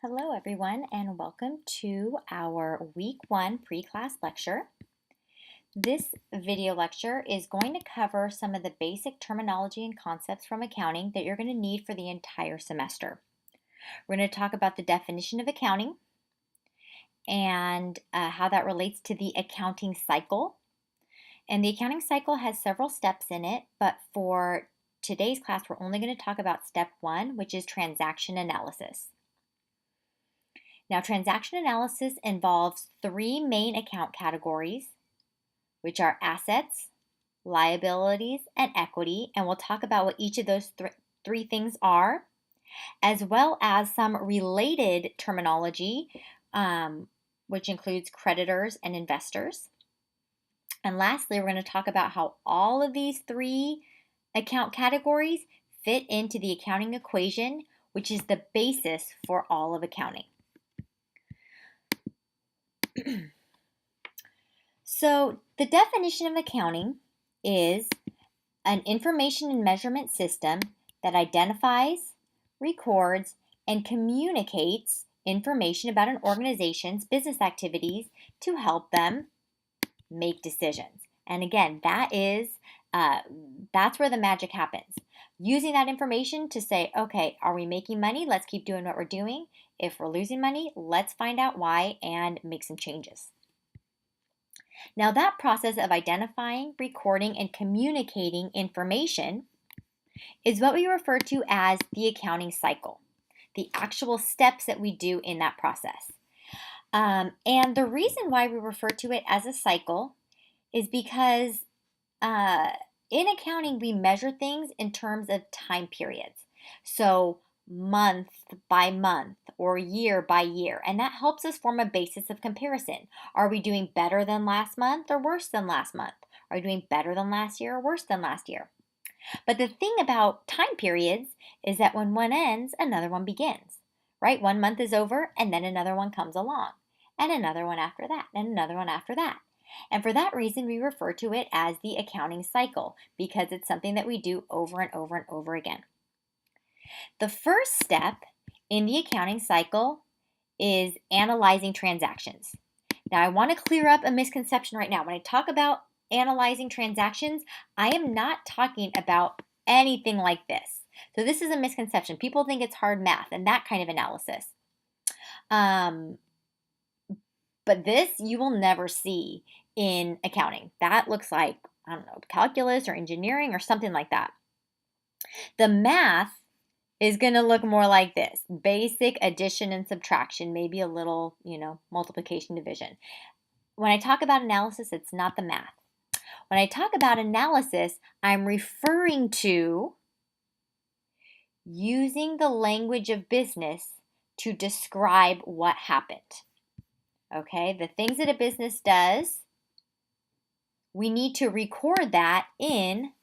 Hello everyone and welcome to our week 1 pre-class lecture. This video lecture is going to cover some of the basic terminology and concepts from accounting that you're going to need for the entire semester. We're going to talk about the definition of accounting and how that relates to the accounting cycle. And the accounting cycle has several steps in it, but for today's class we're only going to talk about step 1, which is transaction analysis. Now, transaction analysis involves 3 main account categories, which are assets, liabilities, and equity, and we'll talk about what each of those three things are, as well as some related terminology, which includes creditors and investors. And lastly, we're going to talk about how all of these 3 account categories fit into the accounting equation, which is the basis for all of accounting. So the definition of accounting is an information and measurement system that identifies, records, and communicates information about an organization's business activities to help them make decisions. And again, that's where the magic happens. Using that information to say, okay, are we making money? Let's keep doing what we're doing. If we're losing money, let's find out why and make some changes. Now, that process of identifying, recording, and communicating information is what we refer to as the accounting cycle, the actual steps that we do in that process. And the reason why we refer to it as a cycle is because in accounting, we measure things in terms of time periods. So month by month or year by year, and that helps us form a basis of comparison. Are we doing better than last month or worse than last month? Are we doing better than last year or worse than last year? But the thing about time periods is that when one ends, another one begins, right? One month is over and then another one comes along, and another one after that, and another one after that. And for that reason, we refer to it as the accounting cycle because it's something that we do over and over and over again. The first step in the accounting cycle is analyzing transactions. Now, I want to clear up a misconception right now. When I talk about analyzing transactions, I am not talking about anything like this. So this is a misconception. People think it's hard math and that kind of analysis. But this you will never see in accounting. That looks like, I don't know, calculus or engineering or something like that. The math is going to look more like this: basic addition and subtraction, maybe a little, multiplication, division. When I talk about analysis, it's not the math. When I talk about analysis, I'm referring to using the language of business to describe what happened. Okay, the things that a business does, we need to record that in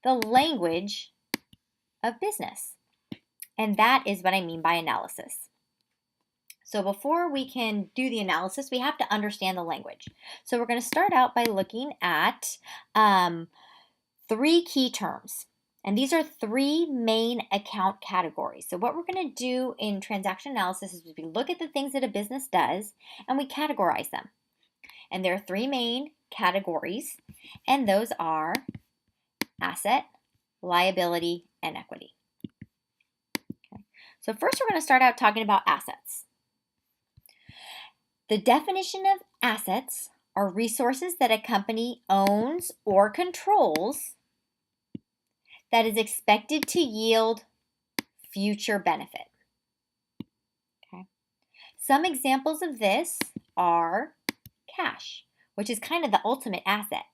the language of business. And that is what I mean by analysis. So before we can do the analysis, we have to understand the language. So we're going to start out by looking at 3 key terms. And these are 3 main account categories. So what we're going to do in transaction analysis is we look at the things that a business does and we categorize them. And there are 3 main categories, and those are asset, liability, and equity. Okay. So first we're going to start out talking about assets. The definition of assets are resources that a company owns or controls that is expected to yield future benefit. Okay. Some examples of this are cash, which is kind of the ultimate asset,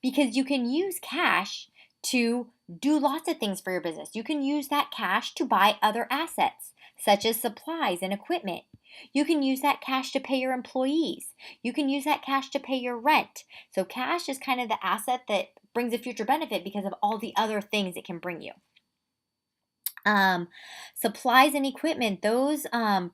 because you can use cash to do lots of things for your business. You can use that cash to buy other assets, such as supplies and equipment. You can use that cash to pay your employees. You can use that cash to pay your rent. So cash is kind of the asset that brings a future benefit because of all the other things it can bring you. Supplies and equipment, those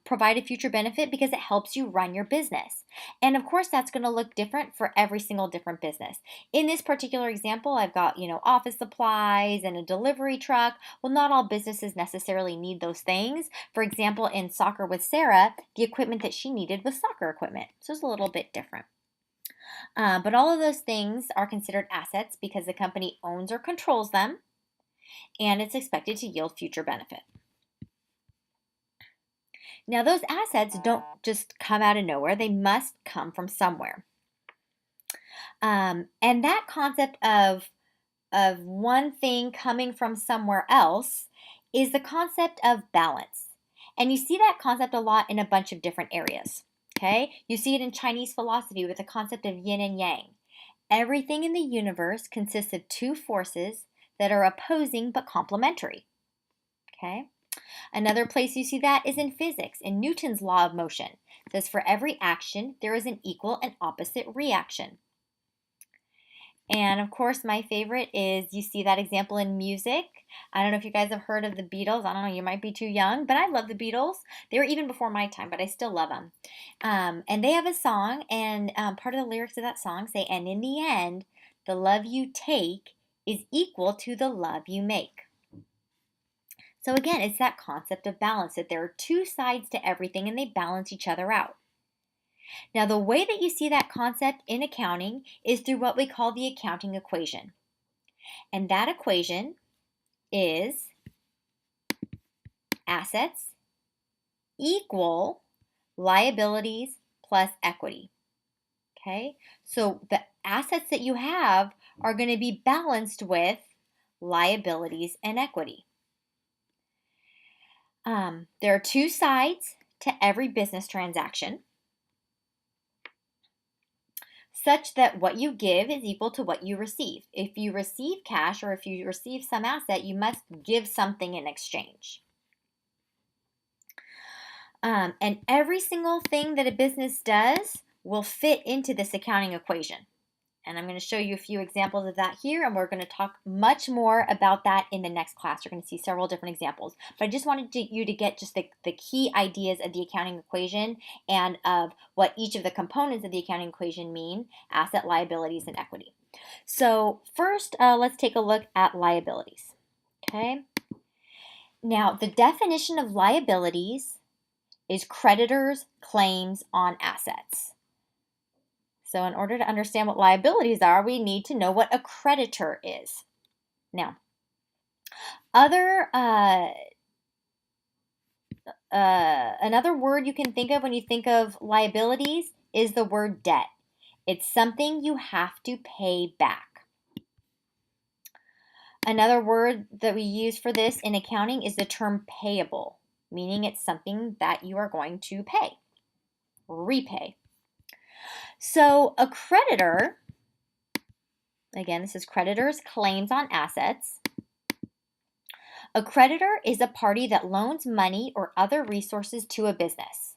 provide a future benefit because it helps you run your business. And of course, that's going to look different for every single different business. In this particular example, I've got, office supplies and a delivery truck. Well, not all businesses necessarily need those things. For example, in Soccer with Sara, the equipment that she needed was soccer equipment. So it's a little bit different. But all of those things are considered assets because the company owns or controls them, and it's expected to yield future benefit. Now, those assets don't just come out of nowhere. They must come from somewhere. And that concept of one thing coming from somewhere else is the concept of balance. And you see that concept a lot in a bunch of different areas. Okay? You see it in Chinese philosophy with the concept of yin and yang. Everything in the universe consists of two forces that are opposing but complementary. Okay? Another place you see that is in physics, in Newton's law of motion. It says for every action, there is an equal and opposite reaction. And of course, my favorite is you see that example in music. I don't know if you guys have heard of the Beatles. I don't know, you might be too young, but I love the Beatles. They were even before my time, but I still love them. And they have a song, and part of the lyrics of that song say, and in the end, the love you take is equal to the love you make. So again, it's that concept of balance, that there are two sides to everything and they balance each other out. Now, the way that you see that concept in accounting is through what we call the accounting equation. And that equation is assets equal liabilities plus equity. Okay? So the assets that you have are going to be balanced with liabilities and equity. There are two sides to every business transaction, such that what you give is equal to what you receive. If you receive cash or if you receive some asset, you must give something in exchange. And every single thing that a business does will fit into this accounting equation. And I'm going to show you a few examples of that here, and we're going to talk much more about that in the next class. You're going to see several different examples. But I just wanted you to get just the key ideas of the accounting equation and of what each of the components of the accounting equation mean: asset, liabilities, and equity. So first, let's take a look at liabilities. Okay. Now, the definition of liabilities is creditors' claims on assets. So in order to understand what liabilities are, we need to know what a creditor is. Now, another word you can think of when you think of liabilities is the word debt. It's something you have to pay back. Another word that we use for this in accounting is the term payable, meaning it's something that you are going to pay, repay. So a creditor, again, this is creditors' claims on assets. A creditor is a party that loans money or other resources to a business.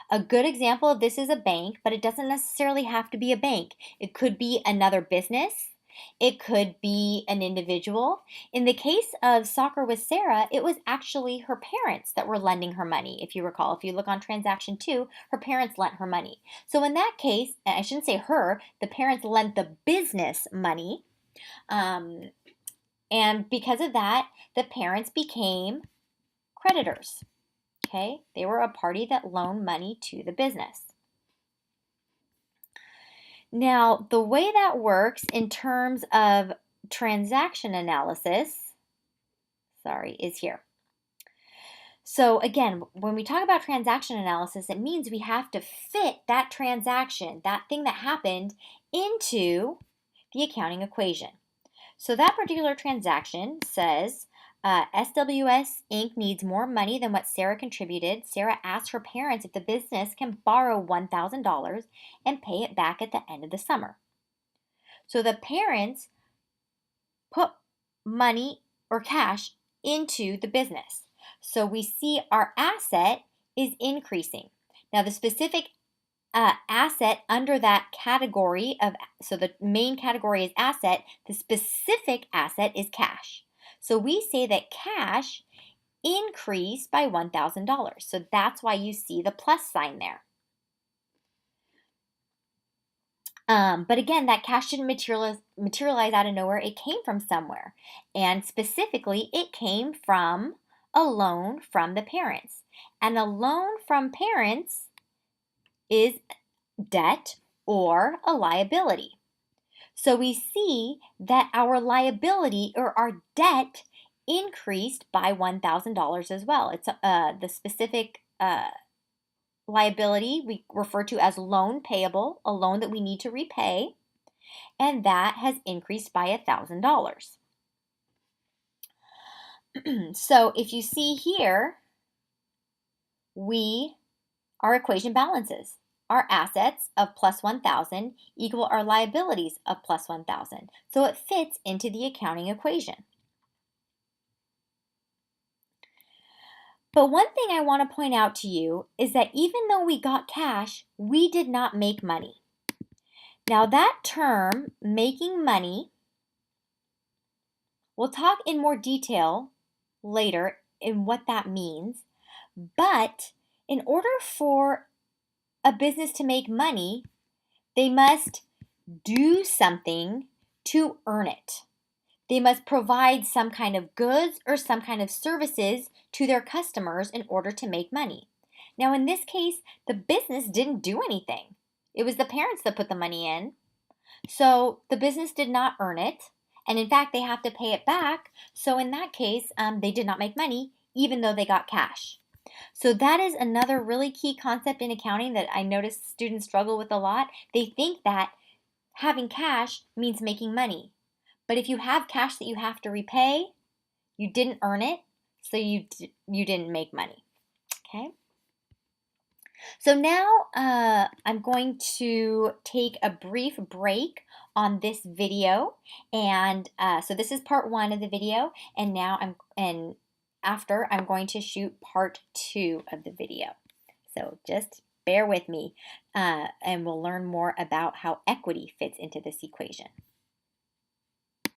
A good example of this is a bank, but it doesn't necessarily have to be a bank. It could be another business. It could be an individual. In the case of Soccer with Sara, it was actually her parents that were lending her money. If you recall, if you look on transaction 2, her parents lent her money. So in that case, I shouldn't say her, the parents lent the business money. And because of that, the parents became creditors. Okay? They were a party that loaned money to the business. Now, the way that works in terms of transaction analysis, is here. So again, when we talk about transaction analysis, it means we have to fit that transaction, that thing that happened, into the accounting equation. So that particular transaction says, SWS Inc. needs more money than what Sara contributed. Sara asked her parents if the business can borrow $1,000 and pay it back at the end of the summer. So the parents put money or cash into the business. So we see our asset is increasing. Now the specific asset under that category so the main category is asset, the specific asset is cash. So we say that cash increased by $1,000. So that's why you see the plus sign there. But again, that cash didn't materialize out of nowhere. It came from somewhere. And specifically, it came from a loan from the parents. And a loan from parents is debt or a liability. So we see that our liability or our debt increased by $1,000 as well. It's the specific liability we refer to as loan payable, a loan that we need to repay, and that has increased by $1,000. So if you see here, our equation balances. Our assets of plus 1,000 equal our liabilities of plus 1,000. So it fits into the accounting equation. But one thing I want to point out to you is that even though we got cash, we did not make money. Now that term, making money, we'll talk in more detail later in what that means. But in order for a business to make money, they must do something to earn it. They must provide some kind of goods or some kind of services to their customers in order to make money. Now, in this case, the business didn't do anything. It was the parents that put the money in. So the business did not earn it. And in fact, they have to pay it back. So in that case, they did not make money, even though they got cash. So that is another really key concept in accounting that I notice students struggle with a lot. They think that having cash means making money. But if you have cash that you have to repay, you didn't earn it, so you didn't make money. Okay? So now I'm going to take a brief break on this video, and so this is part 1 of the video, and now after I'm going to shoot part 2 of the video. So just bear with me, and we'll learn more about how equity fits into this equation.